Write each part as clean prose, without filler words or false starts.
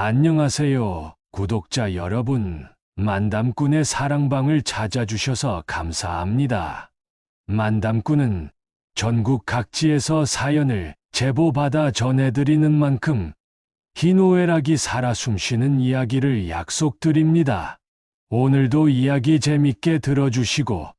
안녕하세요, 구독자 여러분. 만담꾼의 사랑방을 찾아주셔서 감사합니다. 만담꾼은 전국 각지에서 사연을 제보받아 전해드리는 만큼 희노애락이 살아 숨쉬는 이야기를 약속드립니다. 오늘도 이야기 재밌게 들어주시고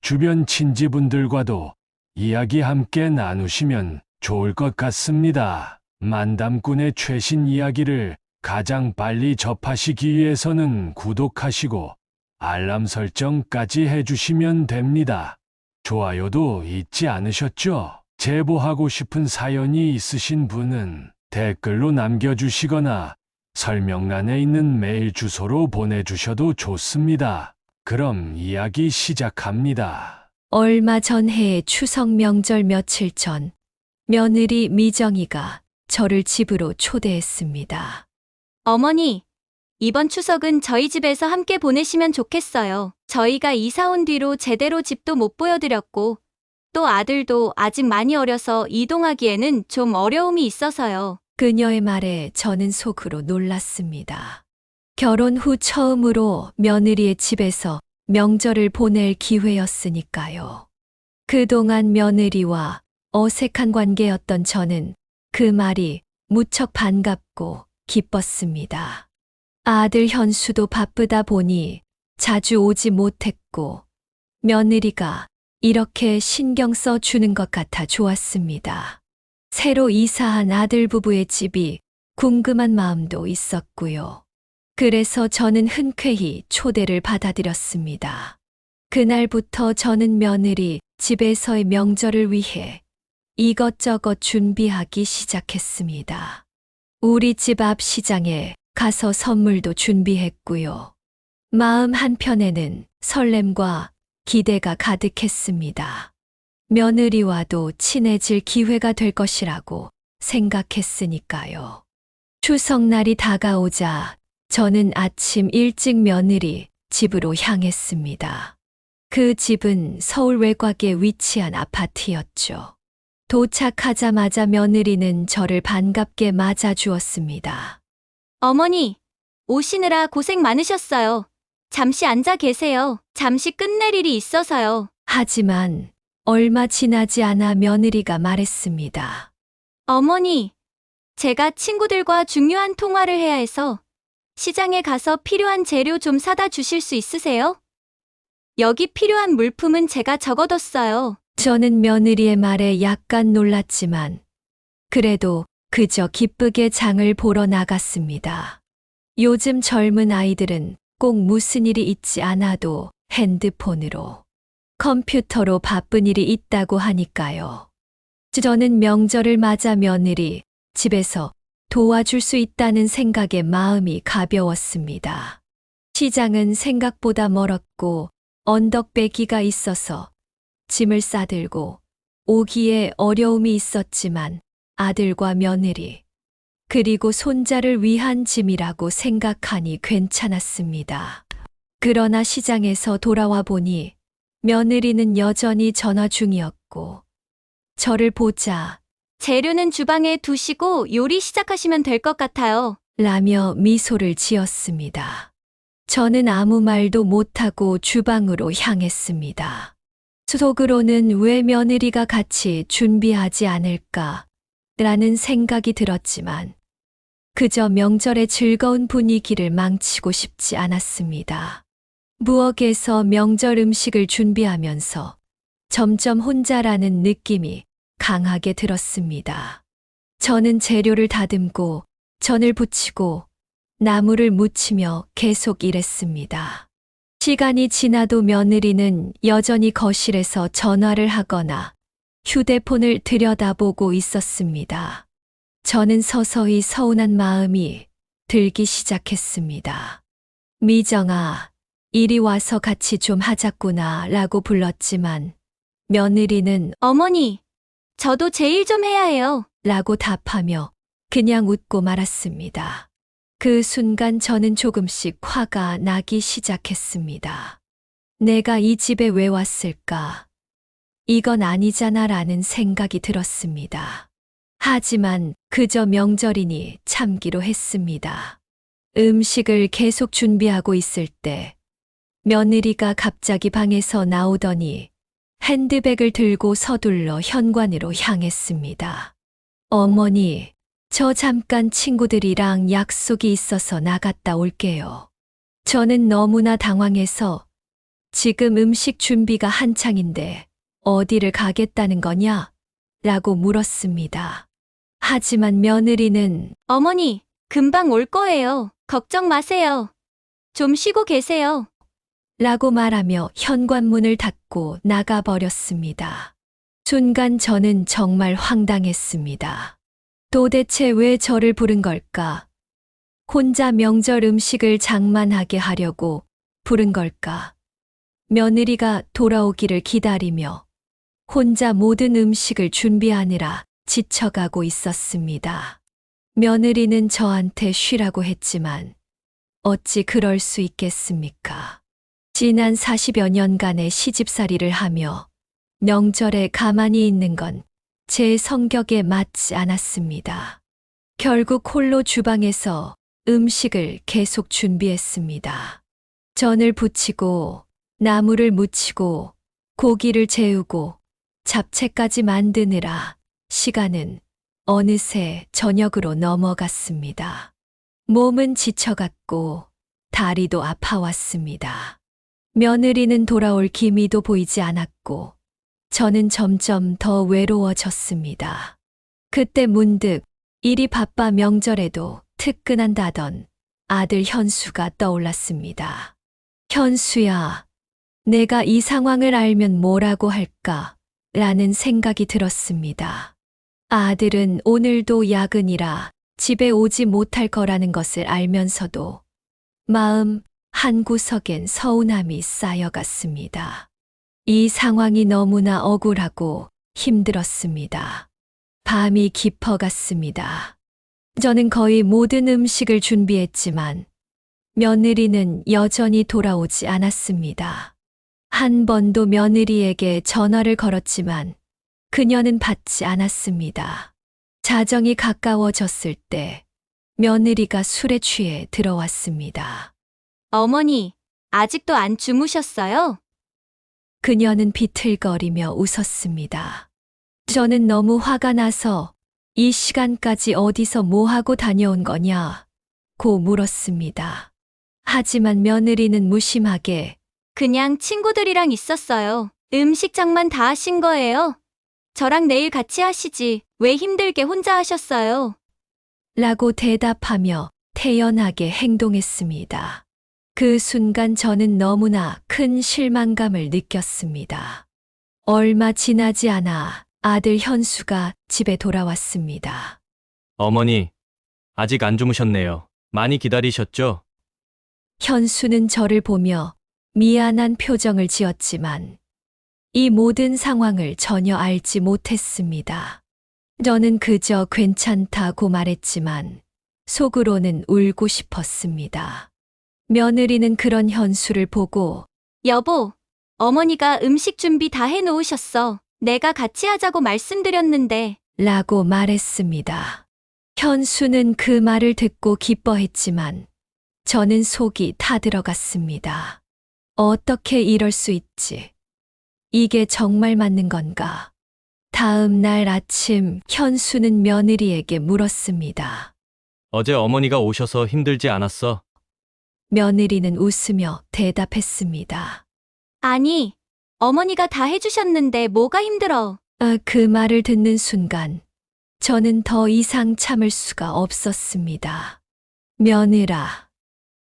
주변 친지분들과도 이야기 함께 나누시면 좋을 것 같습니다. 만담꾼의 최신 이야기를 가장 빨리 접하시기 위해서는 구독하시고 알람 설정까지 해주시면 됩니다. 좋아요도 잊지 않으셨죠? 제보하고 싶은 사연이 있으신 분은 댓글로 남겨주시거나 설명란에 있는 메일 주소로 보내주셔도 좋습니다. 그럼 이야기 시작합니다. 얼마 전 해의 추석 명절 며칠 전 며느리 미정이가 저를 집으로 초대했습니다. 어머니, 이번 추석은 저희 집에서 함께 보내시면 좋겠어요. 저희가 이사 온 뒤로 제대로 집도 못 보여드렸고, 또 아들도 아직 많이 어려서 이동하기에는 좀 어려움이 있어서요. 그녀의 말에 저는 속으로 놀랐습니다. 결혼 후 처음으로 며느리의 집에서 명절을 보낼 기회였으니까요. 그동안 며느리와 어색한 관계였던 저는 그 말이 무척 반갑고 기뻤습니다. 아들 현수도 바쁘다 보니 자주 오지 못했고 며느리가 이렇게 신경 써 주는 것 같아 좋았습니다. 새로 이사한 아들 부부의 집이 궁금한 마음도 있었고요. 그래서 저는 흔쾌히 초대를 받아들였습니다. 그날부터 저는 며느리 집에서의 명절을 위해 이것저것 준비하기 시작했습니다. 우리 집 앞 시장에 가서 선물도 준비했고요. 마음 한편에는 설렘과 기대가 가득했습니다. 며느리와도 친해질 기회가 될 것이라고 생각했으니까요. 추석날이 다가오자 저는 아침 일찍 며느리 집으로 향했습니다. 그 집은 서울 외곽에 위치한 아파트였죠. 도착하자마자 며느리는 저를 반갑게 맞아주었습니다. 어머니, 오시느라 고생 많으셨어요. 잠시 앉아 계세요. 잠시 끝낼 일이 있어서요. 하지만 얼마 지나지 않아 며느리가 말했습니다. 어머니, 제가 친구들과 중요한 통화를 해야 해서 시장에 가서 필요한 재료 좀 사다 주실 수 있으세요? 여기 필요한 물품은 제가 적어뒀어요. 저는 며느리의 말에 약간 놀랐지만 그래도 그저 기쁘게 장을 보러 나갔습니다. 요즘 젊은 아이들은 꼭 무슨 일이 있지 않아도 핸드폰으로, 컴퓨터로 바쁜 일이 있다고 하니까요. 저는 명절을 맞아 며느리 집에서 도와줄 수 있다는 생각에 마음이 가벼웠습니다. 시장은 생각보다 멀었고 언덕배기가 있어서 짐을 싸들고 오기에 어려움이 있었지만 아들과 며느리, 그리고 손자를 위한 짐이라고 생각하니 괜찮았습니다. 그러나 시장에서 돌아와 보니 며느리는 여전히 전화 중이었고 저를 보자 재료는 주방에 두시고 요리 시작하시면 될 것 같아요. 라며 미소를 지었습니다. 저는 아무 말도 못하고 주방으로 향했습니다. 속으로는 왜 며느리가 같이 준비하지 않을까 라는 생각이 들었지만 그저 명절의 즐거운 분위기를 망치고 싶지 않았습니다. 부엌에서 명절 음식을 준비하면서 점점 혼자라는 느낌이 강하게 들었습니다. 저는 재료를 다듬고 전을 부치고 나물을 무치며 계속 일했습니다. 시간이 지나도 며느리는 여전히 거실에서 전화를 하거나 휴대폰을 들여다보고 있었습니다. 저는 서서히 서운한 마음이 들기 시작했습니다. 미정아, 이리 와서 같이 좀 하자꾸나 라고 불렀지만 며느리는 어머니, 저도 제 일 좀 해야 해요. 라고 답하며 그냥 웃고 말았습니다. 그 순간 저는 조금씩 화가 나기 시작했습니다. 내가 이 집에 왜 왔을까? 이건 아니잖아 라는 생각이 들었습니다. 하지만 그저 명절이니 참기로 했습니다. 음식을 계속 준비하고 있을 때 며느리가 갑자기 방에서 나오더니 핸드백을 들고 서둘러 현관으로 향했습니다. 어머니, 저 잠깐 친구들이랑 약속이 있어서 나갔다 올게요. 저는 너무나 당황해서 지금 음식 준비가 한창인데 어디를 가겠다는 거냐? 라고 물었습니다. 하지만 며느리는 어머니, 금방 올 거예요. 걱정 마세요. 좀 쉬고 계세요. 라고 말하며 현관문을 닫고 나가버렸습니다. 순간 저는 정말 황당했습니다. 도대체 왜 저를 부른 걸까? 혼자 명절 음식을 장만하게 하려고 부른 걸까? 며느리가 돌아오기를 기다리며 혼자 모든 음식을 준비하느라 지쳐가고 있었습니다. 며느리는 저한테 쉬라고 했지만 어찌 그럴 수 있겠습니까? 지난 40여 년간의 시집살이를 하며 명절에 가만히 있는 건 제 성격에 맞지 않았습니다. 결국 홀로 주방에서 음식을 계속 준비했습니다. 전을 부치고 나물을 무치고 고기를 재우고 잡채까지 만드느라 시간은 어느새 저녁으로 넘어갔습니다. 몸은 지쳐갔고 다리도 아파왔습니다. 며느리는 돌아올 기미도 보이지 않았고 저는 점점 더 외로워졌습니다. 그때 문득 일이 바빠 명절에도 특근한다던 아들 현수가 떠올랐습니다. 현수야, 내가 이 상황을 알면 뭐라고 할까? 라는 생각이 들었습니다. 아들은 오늘도 야근이라 집에 오지 못할 거라는 것을 알면서도 마음 한구석엔 서운함이 쌓여갔습니다. 이 상황이 너무나 억울하고 힘들었습니다. 밤이 깊어갔습니다. 저는 거의 모든 음식을 준비했지만 며느리는 여전히 돌아오지 않았습니다. 한 번도 며느리에게 전화를 걸었지만 그녀는 받지 않았습니다. 자정이 가까워졌을 때 며느리가 술에 취해 들어왔습니다. 어머니, 아직도 안 주무셨어요? 그녀는 비틀거리며 웃었습니다. 저는 너무 화가 나서 이 시간까지 어디서 뭐하고 다녀온 거냐? 고 물었습니다. 하지만 며느리는 무심하게 그냥 친구들이랑 있었어요. 음식장만 다 하신 거예요? 저랑 내일 같이 하시지. 왜 힘들게 혼자 하셨어요? 라고 대답하며 태연하게 행동했습니다. 그 순간 저는 너무나 큰 실망감을 느꼈습니다. 얼마 지나지 않아 아들 현수가 집에 돌아왔습니다. 어머니, 아직 안 주무셨네요. 많이 기다리셨죠? 현수는 저를 보며 미안한 표정을 지었지만 이 모든 상황을 전혀 알지 못했습니다. 저는 그저 괜찮다고 말했지만 속으로는 울고 싶었습니다. 며느리는 그런 현수를 보고 여보, 어머니가 음식 준비 다 해놓으셨어. 내가 같이 하자고 말씀드렸는데. 라고 말했습니다. 현수는 그 말을 듣고 기뻐했지만 저는 속이 타들어갔습니다. 어떻게 이럴 수 있지? 이게 정말 맞는 건가? 다음 날 아침 현수는 며느리에게 물었습니다. 어제 어머니가 오셔서 힘들지 않았어? 며느리는 웃으며 대답했습니다. 아니, 어머니가 다 해주셨는데 뭐가 힘들어? 그 말을 듣는 순간 저는 더 이상 참을 수가 없었습니다. 며느라,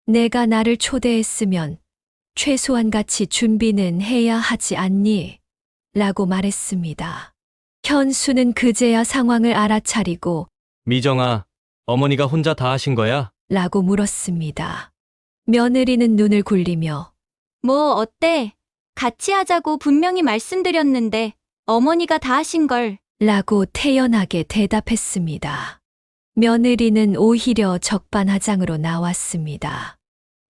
내가 나를 초대했으면 최소한 같이 준비는 해야 하지 않니? 라고 말했습니다. 현수는 그제야 상황을 알아차리고 미정아, 어머니가 혼자 다 하신 거야? 라고 물었습니다. 며느리는 눈을 굴리며 뭐 어때? 같이 하자고 분명히 말씀드렸는데 어머니가 다 하신 걸. 라고 태연하게 대답했습니다. 며느리는 오히려 적반하장으로 나왔습니다.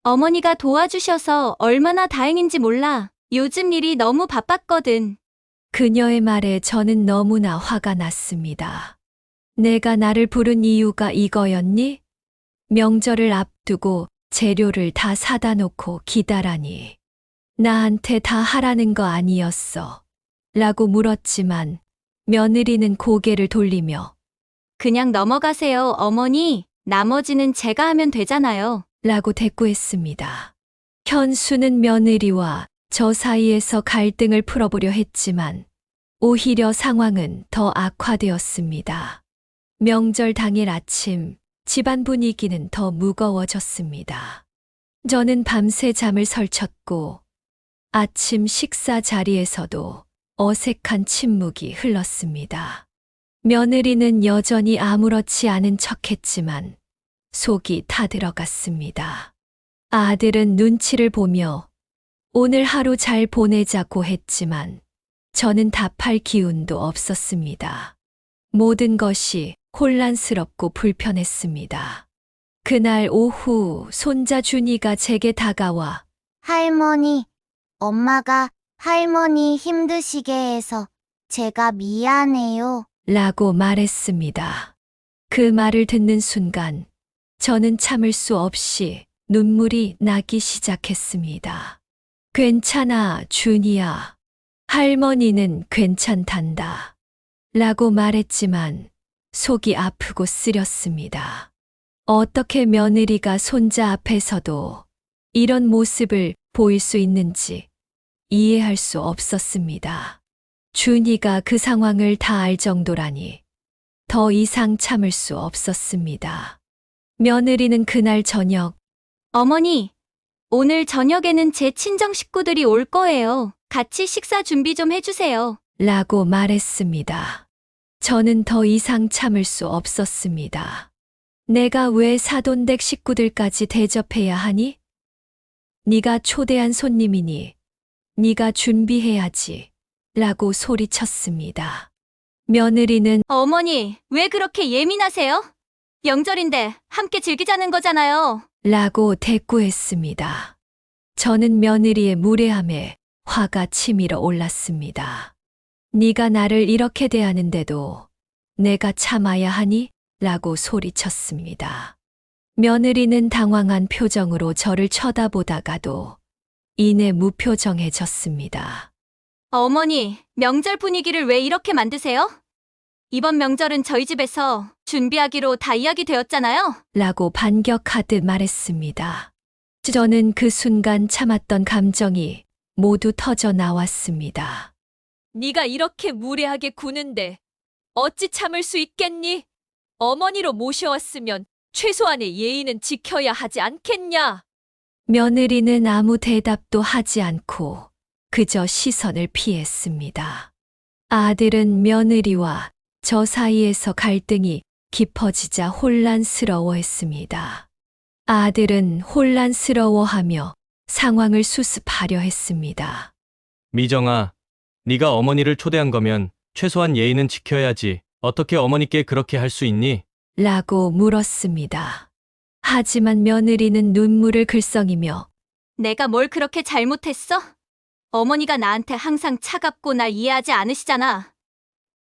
어머니가 도와주셔서 얼마나 다행인지 몰라. 요즘 일이 너무 바빴거든. 그녀의 말에 저는 너무나 화가 났습니다. 내가 나를 부른 이유가 이거였니? 명절을 앞두고 재료를 다 사다 놓고 기다라니. 나한테 다 하라는 거 아니었어? 라고 물었지만 며느리는 고개를 돌리며 그냥 넘어가세요, 어머니. 나머지는 제가 하면 되잖아요. 라고 대꾸했습니다. 현수는 며느리와 저 사이에서 갈등을 풀어보려 했지만 오히려 상황은 더 악화되었습니다. 명절 당일 아침 집안 분위기는 더 무거워졌습니다. 저는 밤새 잠을 설쳤고 아침 식사 자리에서도 어색한 침묵이 흘렀습니다. 며느리는 여전히 아무렇지 않은 척했지만 속이 타들어갔습니다. 아들은 눈치를 보며 오늘 하루 잘 보내자고 했지만 저는 답할 기운도 없었습니다. 모든 것이 혼란스럽고 불편했습니다. 그날 오후 손자 준이가 제게 다가와 할머니, 엄마가 할머니 힘드시게 해서 제가 미안해요. 라고 말했습니다. 그 말을 듣는 순간 저는 참을 수 없이 눈물이 나기 시작했습니다. 괜찮아, 준이야. 할머니는 괜찮단다. 라고 말했지만 속이 아프고 쓰렸습니다. 어떻게 며느리가 손자 앞에서도 이런 모습을 보일 수 있는지 이해할 수 없었습니다. 준이가 그 상황을 다 알 정도라니 더 이상 참을 수 없었습니다. 며느리는 그날 저녁 어머니, 오늘 저녁에는 제 친정 식구들이 올 거예요. 같이 식사 준비 좀 해주세요. 라고 말했습니다. 저는 더 이상 참을 수 없었습니다. 내가 왜 사돈댁 식구들까지 대접해야 하니? 네가 초대한 손님이니 네가 준비해야지. 라고 소리쳤습니다. 며느리는 어머니, 왜 그렇게 예민하세요? 명절인데 함께 즐기자는 거잖아요. 라고 대꾸했습니다. 저는 며느리의 무례함에 화가 치밀어 올랐습니다. 네가 나를 이렇게 대하는데도 내가 참아야 하니? 라고 소리쳤습니다. 며느리는 당황한 표정으로 저를 쳐다보다가도 이내 무표정해졌습니다. 어머니, 명절 분위기를 왜 이렇게 만드세요? 이번 명절은 저희 집에서 준비하기로 다 이야기되었잖아요. 라고 반격하듯 말했습니다. 저는 그 순간 참았던 감정이 모두 터져 나왔습니다. 네가 이렇게 무례하게 구는데 어찌 참을 수 있겠니? 어머니로 모셔왔으면 최소한의 예의는 지켜야 하지 않겠냐? 며느리는 아무 대답도 하지 않고 그저 시선을 피했습니다. 아들은 며느리와 저 사이에서 갈등이 깊어지자 혼란스러워했습니다. 아들은 혼란스러워하며 상황을 수습하려 했습니다. 미정아, 네가 어머니를 초대한 거면 최소한 예의는 지켜야지. 어떻게 어머니께 그렇게 할 수 있니? 라고 물었습니다. 하지만 며느리는 눈물을 글썽이며 내가 뭘 그렇게 잘못했어? 어머니가 나한테 항상 차갑고 날 이해하지 않으시잖아.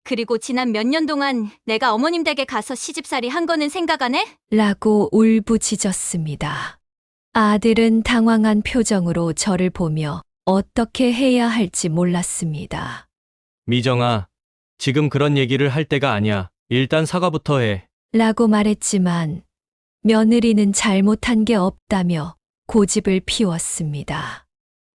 그리고 지난 몇 년 동안 내가 어머님 댁에 가서 시집살이 한 거는 생각 안 해? 라고 울부짖었습니다. 아들은 당황한 표정으로 저를 보며 어떻게 해야 할지 몰랐습니다. 미정아, 지금 그런 얘기를 할 때가 아니야. 일단 사과부터 해. 라고 말했지만 며느리는 잘못한 게 없다며 고집을 피웠습니다.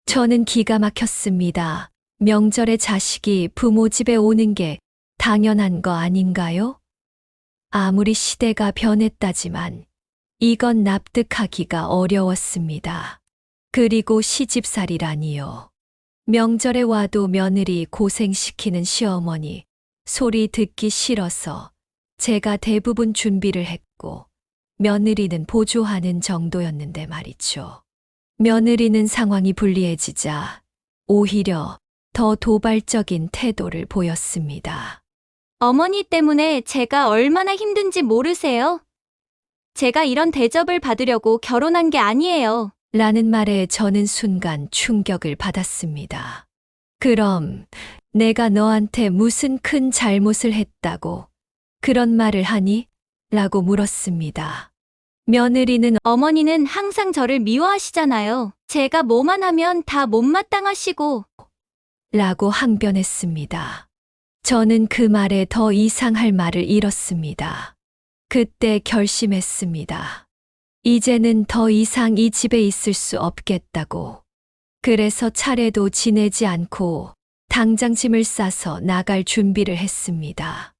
저는 기가 막혔습니다. 명절에 자식이 부모 집에 오는 게 당연한 거 아닌가요? 아무리 시대가 변했다지만 이건 납득하기가 어려웠습니다. 그리고 시집살이라니요. 명절에 와도 며느리 고생시키는 시어머니 소리 듣기 싫어서 제가 대부분 준비를 했고 며느리는 보조하는 정도였는데 말이죠. 며느리는 상황이 불리해지자 오히려 더 도발적인 태도를 보였습니다. 어머니 때문에 제가 얼마나 힘든지 모르세요? 제가 이런 대접을 받으려고 결혼한 게 아니에요. 라는 말에 저는 순간 충격을 받았습니다. 그럼 내가 너한테 무슨 큰 잘못을 했다고 그런 말을 하니? 라고 물었습니다. 며느리는 어머니는 항상 저를 미워하시잖아요. 제가 뭐만 하면 다 못마땅하시고. 라고 항변했습니다. 저는 그 말에 더 이상 할 말을 잃었습니다. 그때 결심했습니다. 이제는 더 이상 이 집에 있을 수 없겠다고. 그래서 차례도 지내지 않고 당장 짐을 싸서 나갈 준비를 했습니다.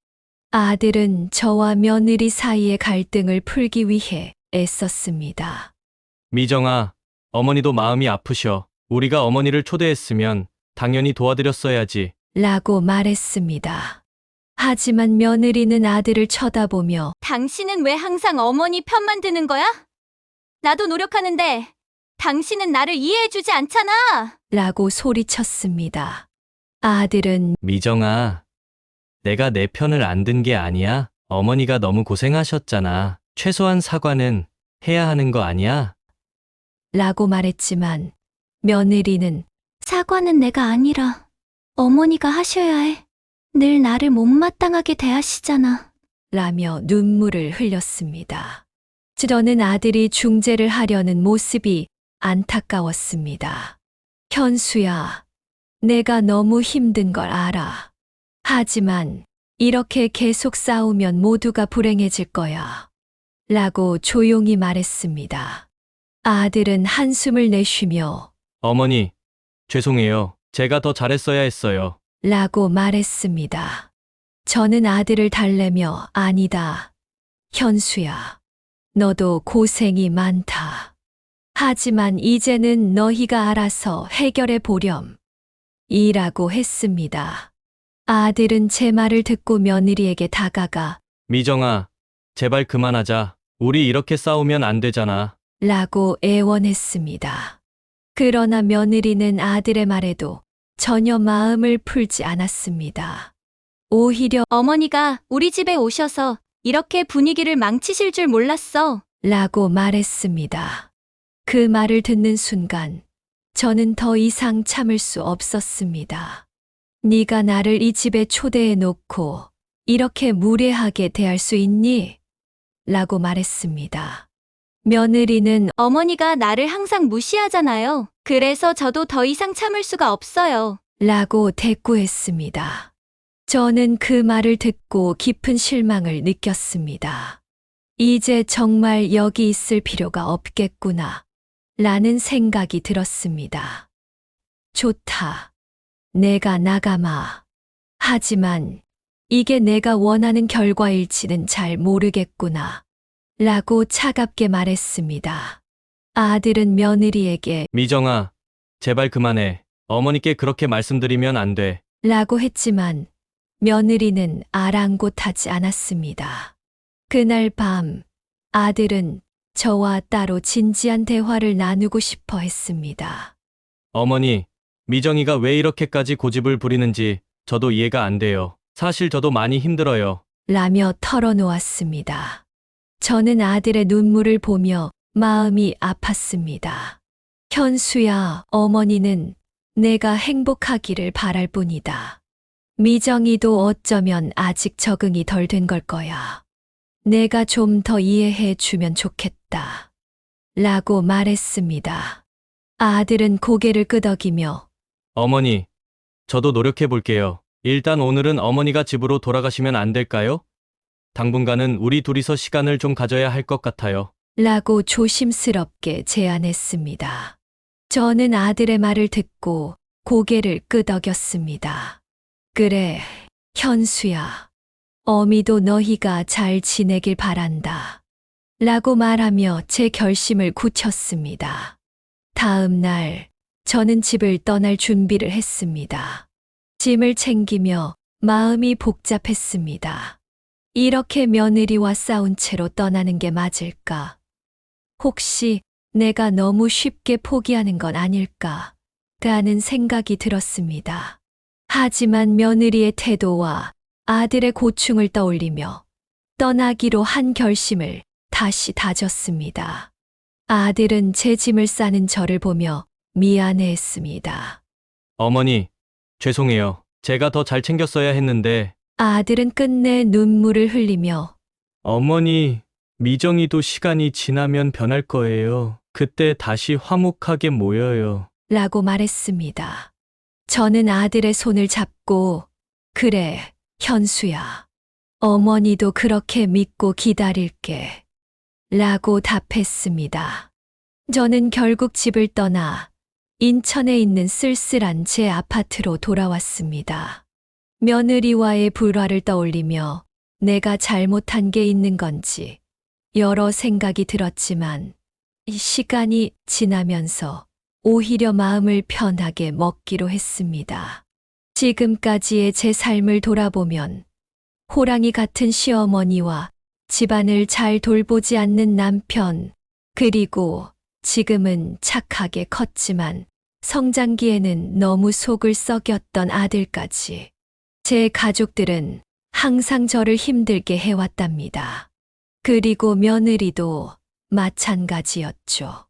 아들은 저와 며느리 사이의 갈등을 풀기 위해 애썼습니다. 미정아, 어머니도 마음이 아프셔. 우리가 어머니를 초대했으면 당연히 도와드렸어야지. 라고 말했습니다. 하지만 며느리는 아들을 쳐다보며 당신은 왜 항상 어머니 편만 드는 거야? 나도 노력하는데 당신은 나를 이해해주지 않잖아. 라고 소리쳤습니다. 아들은 미정아, 내가 내 편을 안 든 게 아니야. 어머니가 너무 고생하셨잖아. 최소한 사과는 해야 하는 거 아니야? 라고 말했지만 며느리는 사과는 내가 아니라 어머니가 하셔야 해. 늘 나를 못마땅하게 대하시잖아. 라며 눈물을 흘렸습니다. 저는 아들이 중재를 하려는 모습이 안타까웠습니다. 현수야, 내가 너무 힘든 걸 알아. 하지만 이렇게 계속 싸우면 모두가 불행해질 거야. 라고 조용히 말했습니다. 아들은 한숨을 내쉬며 어머니, 죄송해요. 제가 더 잘했어야 했어요. 라고 말했습니다. 저는 아들을 달래며 아니다. 현수야, 너도 고생이 많다. 하지만 이제는 너희가 알아서 해결해 보렴. 이라고 했습니다. 아들은 제 말을 듣고 며느리에게 다가가 미정아, 제발 그만하자. 우리 이렇게 싸우면 안 되잖아. 라고 애원했습니다. 그러나 며느리는 아들의 말에도 전혀 마음을 풀지 않았습니다. 오히려 어머니가 우리 집에 오셔서 이렇게 분위기를 망치실 줄 몰랐어. 라고 말했습니다. 그 말을 듣는 순간 저는 더 이상 참을 수 없었습니다. 네가 나를 이 집에 초대해 놓고 이렇게 무례하게 대할 수 있니? 라고 말했습니다. 며느리는 어머니가 나를 항상 무시하잖아요. 그래서 저도 더 이상 참을 수가 없어요. 라고 대꾸했습니다. 저는 그 말을 듣고 깊은 실망을 느꼈습니다. 이제 정말 여기 있을 필요가 없겠구나. 라는 생각이 들었습니다. 좋다. 내가 나가마. 하지만 이게 내가 원하는 결과일지는 잘 모르겠구나. 라고 차갑게 말했습니다. 아들은 며느리에게 미정아, 제발 그만해. 어머니께 그렇게 말씀드리면 안 돼. 라고 했지만 며느리는 아랑곳하지 않았습니다. 그날 밤 아들은 저와 따로 진지한 대화를 나누고 싶어 했습니다. 어머니, 미정이가 왜 이렇게까지 고집을 부리는지 저도 이해가 안 돼요. 사실 저도 많이 힘들어요. 라며 털어놓았습니다. 저는 아들의 눈물을 보며 마음이 아팠습니다. 현수야, 어머니는 내가 행복하기를 바랄 뿐이다. 미정이도 어쩌면 아직 적응이 덜 된 걸 거야. 내가 좀 더 이해해 주면 좋겠다. 라고 말했습니다. 아들은 고개를 끄덕이며 어머니, 저도 노력해 볼게요. 일단 오늘은 어머니가 집으로 돌아가시면 안 될까요? 당분간은 우리 둘이서 시간을 좀 가져야 할 것 같아요. 라고 조심스럽게 제안했습니다. 저는 아들의 말을 듣고 고개를 끄덕였습니다. 그래, 현수야. 어미도 너희가 잘 지내길 바란다. 라고 말하며 제 결심을 굳혔습니다. 다음 날, 저는 집을 떠날 준비를 했습니다. 짐을 챙기며 마음이 복잡했습니다. 이렇게 며느리와 싸운 채로 떠나는 게 맞을까? 혹시 내가 너무 쉽게 포기하는 건 아닐까? 라는 생각이 들었습니다. 하지만 며느리의 태도와 아들의 고충을 떠올리며 떠나기로 한 결심을 다시 다졌습니다. 아들은 제 짐을 싸는 저를 보며 미안해했습니다. 어머니, 죄송해요. 제가 더 잘 챙겼어야 했는데. 아들은 끝내 눈물을 흘리며 어머니, 미정이도 시간이 지나면 변할 거예요. 그때 다시 화목하게 모여요. 라고 말했습니다. 저는 아들의 손을 잡고, 그래, 현수야. 어머니도 그렇게 믿고 기다릴게. 라고 답했습니다. 저는 결국 집을 떠나 인천에 있는 쓸쓸한 제 아파트로 돌아왔습니다. 며느리와의 불화를 떠올리며 내가 잘못한 게 있는 건지 여러 생각이 들었지만 이 시간이 지나면서 오히려 마음을 편하게 먹기로 했습니다. 지금까지의 제 삶을 돌아보면 호랑이 같은 시어머니와 집안을 잘 돌보지 않는 남편, 그리고 지금은 착하게 컸지만 성장기에는 너무 속을 썩였던 아들까지. 제 가족들은 항상 저를 힘들게 해왔답니다. 그리고 며느리도 마찬가지였죠.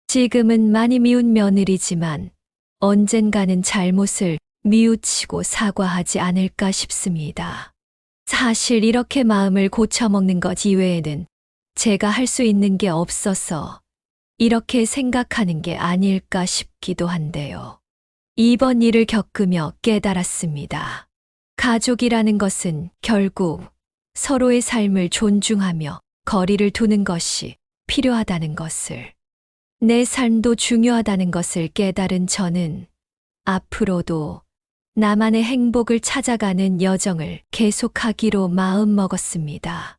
지금은 많이 미운 며느리지만 언젠가는 잘못을 뉘우치고 사과하지 않을까 싶습니다. 사실 이렇게 마음을 고쳐먹는 것 이외에는 제가 할 수 있는 게 없어서 이렇게 생각하는 게 아닐까 싶기도 한데요. 이번 일을 겪으며 깨달았습니다. 가족이라는 것은 결국 서로의 삶을 존중하며 거리를 두는 것이 필요하다는 것을, 내 삶도 중요하다는 것을 깨달은 저는 앞으로도 나만의 행복을 찾아가는 여정을 계속하기로 마음먹었습니다.